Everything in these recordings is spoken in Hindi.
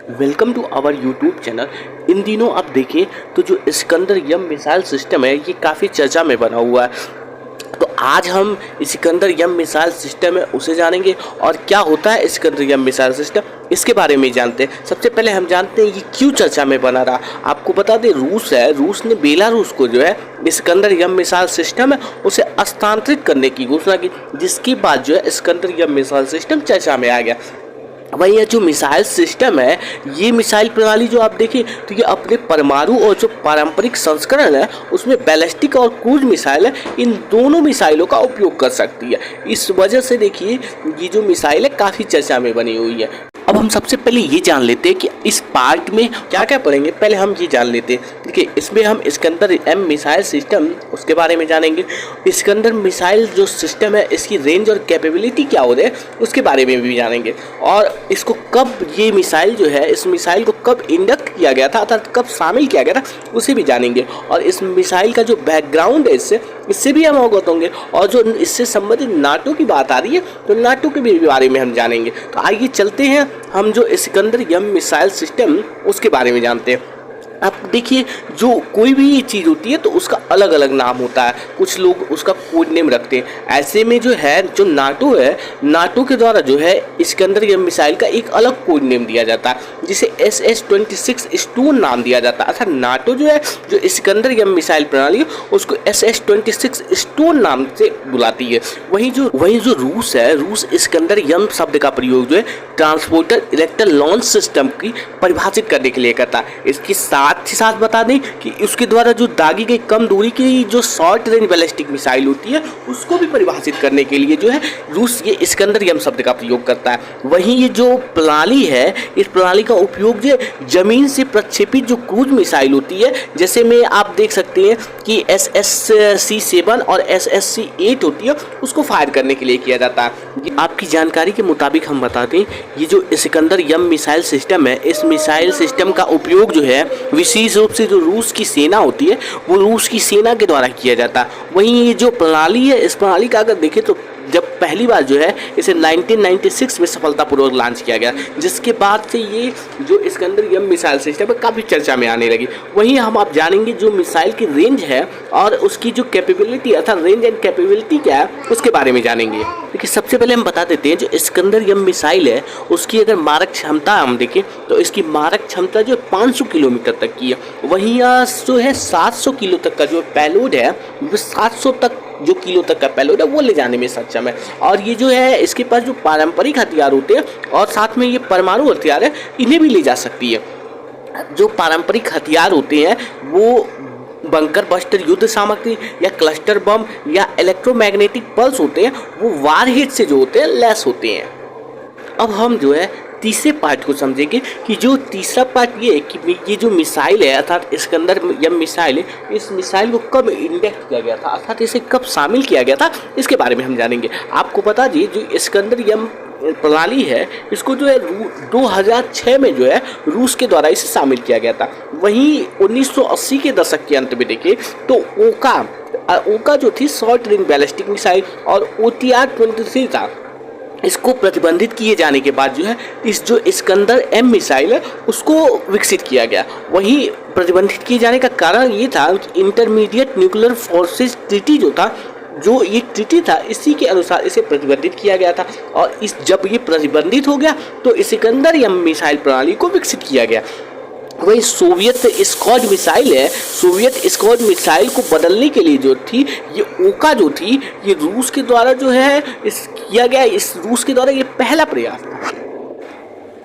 Welcome to our YouTube channel. इन दिनों आप देखें तो जो इस्कंदर यम मिसाइल सिस्टम है ये काफ़ी चर्चा में बना हुआ है। तो आज हम इस्कंदर यम मिसाइल सिस्टम है उसे जानेंगे और क्या होता है इस्कंदर यम मिसाइल सिस्टम इसके बारे में जानते हैं। सबसे पहले हम जानते हैं ये क्यों चर्चा में बना रहा। आपको बता दें रूस ने बेलारूस को जो है इस्कंदर यम मिसाइल सिस्टम है उसे हस्तांतरित करने की घोषणा की, जिसके बाद जो है इस्कंदर यम मिसाइल सिस्टम चर्चा में आ गया। वही यह जो मिसाइल सिस्टम है, ये मिसाइल प्रणाली जो आप देखें तो ये अपने परमाणु और जो पारंपरिक संस्करण है उसमें बैलिस्टिक और क्रूज मिसाइल है, इन दोनों मिसाइलों का उपयोग कर सकती है। इस वजह से देखिए ये जो मिसाइल है काफ़ी चर्चा में बनी हुई है। अब हम सबसे पहले ये जान लेते हैं कि इस पार्ट में क्या क्या पढ़ेंगे। पहले हम ये जान लेते हैं, देखिए इसमें हम इस्कंदर एम मिसाइल सिस्टम उसके बारे में जानेंगे। इस्कंदर मिसाइल जो सिस्टम है इसकी रेंज और कैपेबिलिटी क्या हो रही है उसके बारे में भी जानेंगे, और इसको कब ये मिसाइल जो है इस मिसाइल को कब इंडक्ट किया गया था अर्थात कब शामिल किया गया था उसे भी जानेंगे। और इस मिसाइल का जो बैकग्राउंड है इससे भी हम अवगत होंगे। और जो इससे संबंधित नाटो की बात आ रही है तो नाटो के भी बारे में हम जानेंगे। तो आइए चलते हैं हम जो इस्कंदर यम मिसाइल सिस्टम उसके बारे में जानते हैं। आप देखिए जो कोई भी चीज़ होती है तो उसका अलग अलग नाम होता है, कुछ लोग उसका कोड नेम रखते हैं। ऐसे में जो है जो नाटो है, नाटो के द्वारा जो है इस्कंदर यम मिसाइल का एक अलग कोड नेम दिया जाता है जिसे SS-26 स्टोन नाम दिया जाता है। अर्थात नाटो जो है जो इस्कंदर यम मिसाइल प्रणाली है उसको SS-26 स्टोन नाम से बुलाती है। वहीं जो रूस है, रूस इस्कंदर यम शब्द का प्रयोग जो है ट्रांसपोर्टर इलेक्ट्रल लॉन्च सिस्टम की परिभाषित करने के लिए करता है। इसके साथ ही साथ बता दें कि उसके द्वारा जो दागी गई कम दूरी की जो शॉर्ट रेंज बैलिस्टिक मिसाइल होती है उसको भी परिभाषित करने के लिए जो है रूस ये इस्कंदर यम शब्द का प्रयोग करता है। वहीं ये जो प्रणाली है इस प्रणाली का उपयोग जो जमीन से प्रक्षेपित जो क्रूज मिसाइल होती है, जैसे में आप देख सकते हैं कि SSC-7 और SSC-8 होती है उसको फायर करने के लिए किया जाता है। आपकी जानकारी के मुताबिक हम बता दें ये जो इस्कंदर यम मिसाइल सिस्टम है इस मिसाइल सिस्टम का उपयोग जो है विशेष रूप से जो रूस की सेना होती है वो रूस की सेना के द्वारा किया जाता है। वहीं ये जो प्रणाली है इस प्रणाली का अगर देखें तो जब पहली बार जो है इसे 1996 में सफलतापूर्वक लॉन्च किया गया, जिसके बाद से ये जो इस्कंदर यम मिसाइल सिस्टम है काफ़ी चर्चा में आने लगी। वहीं हम आप जानेंगे जो मिसाइल की रेंज है और उसकी जो कैपेबिलिटी अर्थात रेंज एंड कैपेबिलिटी क्या है उसके बारे में जानेंगे। देखिए सबसे पहले हम बता देते हैं जो इस्कंदर यम मिसाइल है उसकी अगर मारक क्षमता हम देखें तो इसकी मारक क्षमता जो 500 किलोमीटर तक की है। वहीं जो है 700 किलो तक का जो पेलोड है वो 700 तक जो किलो तक का पेलोड है वो ले जाने में सक्षम है। और ये जो है इसके पास जो पारंपरिक हथियार होते हैं और साथ में ये परमाणु हथियार है इन्हें भी ले जा सकती है। जो पारंपरिक हथियार होते हैं वो बंकर बस्टर युद्ध सामग्री या क्लस्टर बम या इलेक्ट्रोमैग्नेटिक पल्स होते हैं, वो वारहेड से जो होते हैं लैस होते हैं। अब हम जो है तीसरे पार्ट को समझेंगे कि जो तीसरा पार्ट ये है कि ये जो मिसाइल है अर्थात इस्कंदर यम मिसाइल है इस मिसाइल को कब इंडेक्ट किया गया था अर्थात इसे कब शामिल किया गया था इसके बारे में हम जानेंगे। आपको बता दिए जो इस्कंदर यम प्रणाली है इसको जो है 2006 में जो है रूस के द्वारा इसे शामिल किया गया था। वहीं 1980 के दशक के अंत में देखें तो ओका जो थी शॉर्ट रेंज बैलिस्टिक मिसाइल और OTR-23 था, इसको प्रतिबंधित किए जाने के बाद जो है इस जो इस्कंदर एम मिसाइल है उसको विकसित किया गया। वहीं प्रतिबंधित किए जाने का कारण ये था कि इंटरमीडिएट न्यूक्लियर फोर्सेस ट्रीटी जो था जो ये ट्रीटी था इसी के अनुसार इसे प्रतिबंधित किया गया था। और जब ये प्रतिबंधित हो गया तो इस्कंदर एम मिसाइल प्रणाली को विकसित किया गया। वही सोवियत स्क्वाड मिसाइल है, सोवियत स्क्वाड मिसाइल को बदलने के लिए जो थी ये ओका जो थी ये रूस के द्वारा जो है किया गया, इस रूस के द्वारा ये पहला प्रयास था।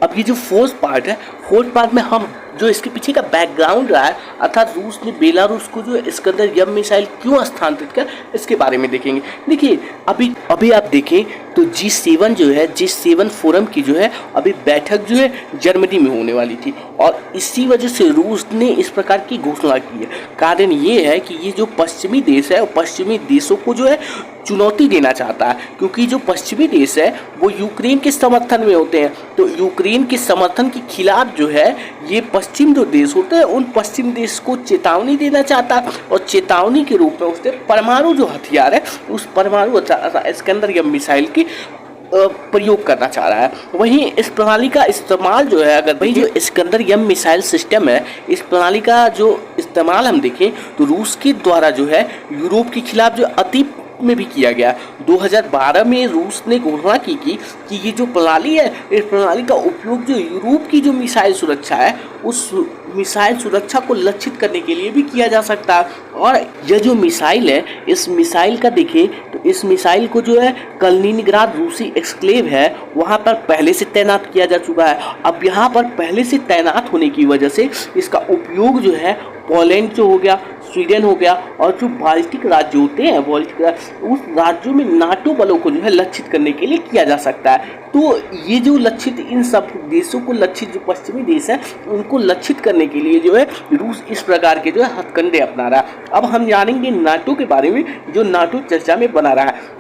अब ये जो फोर्थ पार्ट में हम जो इसके पीछे का बैकग्राउंड रहा है अर्थात रूस ने बेलारूस को जो इस्कंदर यम मिसाइल क्यों हस्तांतरित किया इसके बारे में देखेंगे। देखिए अभी आप देखें तो G7 जो है G7 फोरम की जो है अभी बैठक जो है जर्मनी में होने वाली थी और इसी वजह से रूस ने इस प्रकार की घोषणा की है। कारण ये है कि ये जो पश्चिमी देश है पश्चिमी देशों को जो है चुनौती देना चाहता है, क्योंकि जो पश्चिमी देश है वो यूक्रेन के समर्थन में होते हैं। तो यूक्रेन के समर्थन के खिलाफ जो है ये पश्चिम जो देश होते हैं उन पश्चिम देश को चेतावनी देना चाहता है और चेतावनी के रूप में उसने परमाणु जो हथियार है उस परमाणु इस्कंदर यम मिसाइल की प्रयोग करना चाह रहा है। वहीं इस प्रणाली का इस्तेमाल जो है, अगर वही जो इस्कंदर एम मिसाइल सिस्टम है, इस प्रणाली का जो इस्तेमाल हम देखें तो रूस के द्वारा जो है यूरोप के खिलाफ जो अतीत में भी किया गया। 2012 में रूस ने घोषणा की कि ये जो प्रणाली है, इस प्रणाली का उपयोग जो यूरोप की जो मिसाइल सुरक्षा है, उस मिसाइल सुरक्षा को लक्षित करने के लिए भी किया जा सकता है। और यह जो मिसाइल है, इस मिसाइल का देखें तो इस मिसाइल को जो है कलिनिनग्राद रूसी एक्सक्लेव है वहाँ पर पहले से तैनात किया जा चुका है। अब यहाँ पर पहले से तैनात होने की वजह से इसका उपयोग जो है पोलैंड जो हो गया, स्वीडन हो गया और जो बाल्टिक राज्य होते हैं, उस राज्यों में नाटो बलों को जो है लक्षित करने के लिए किया जा सकता है। तो ये जो लक्षित, इन सब देशों को लक्षित, जो पश्चिमी देश हैं उनको लक्षित करने के लिए जो है रूस इस प्रकार के जो है हथकंडे अपना रहा है। अब हम जानेंगे नाटो के बारे में, जो नाटो चर्चा में बना रहा है,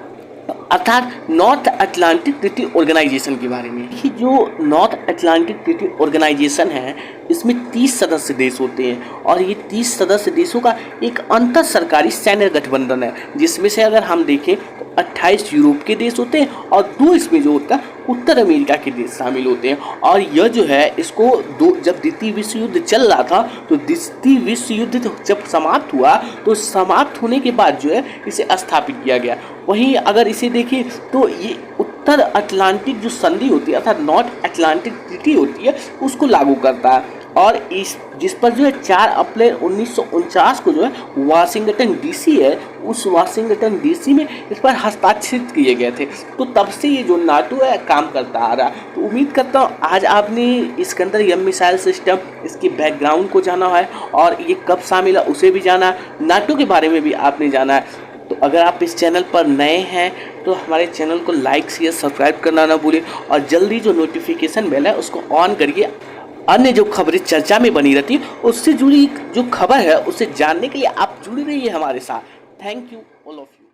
अर्थात नॉर्थ अटलांटिक ट्रीटी ऑर्गेनाइजेशन के बारे में। ये जो नॉर्थ अटलांटिक ट्रीटी ऑर्गेनाइजेशन है, इसमें 30 सदस्य देश होते हैं और ये 30 सदस्य देशों का एक अंतर सरकारी सैन्य गठबंधन है, जिसमें से अगर हम देखें तो 28 यूरोप के देश होते हैं और 2 इसमें जो होता है उत्तर अमेरिका के देश शामिल होते हैं। और यह जो है इसको जब द्वितीय विश्व युद्ध चल रहा था, तो द्वितीय विश्व युद्ध जब समाप्त हुआ तो समाप्त होने के बाद जो है इसे स्थापित किया गया। वहीं अगर इसे देखें तो ये उत्तर अटलांटिक जो संधि होती है, अर्थात नॉर्थ अटलांटिक ट्रीटी होती है, उसको लागू करता है। और इस जिस पर जो है 4 अप्रैल 1949 को जो है वाशिंगटन डीसी है, उस वाशिंगटन डीसी में इस पर हस्ताक्षरित किए गए थे। तो तब से ये जो नाटो है काम करता आ रहा। तो उम्मीद करता हूँ आज आपने इस्कंदर एम मिसाइल सिस्टम, इसके बैकग्राउंड को जाना है और ये कब शामिल है उसे भी जाना है, नाटो के बारे में भी आपने जाना है। तो अगर आप इस चैनल पर नए हैं तो हमारे चैनल को लाइक, शेयर, सब्सक्राइब करना ना भूलें और जल्दी जो नोटिफिकेशन बेल है उसको ऑन करिए। अन्य जो खबरें चर्चा में बनी रहती है उससे जुड़ी जो खबर है उसे जानने के लिए आप जुड़े रहिए हमारे साथ। Thank you all of you.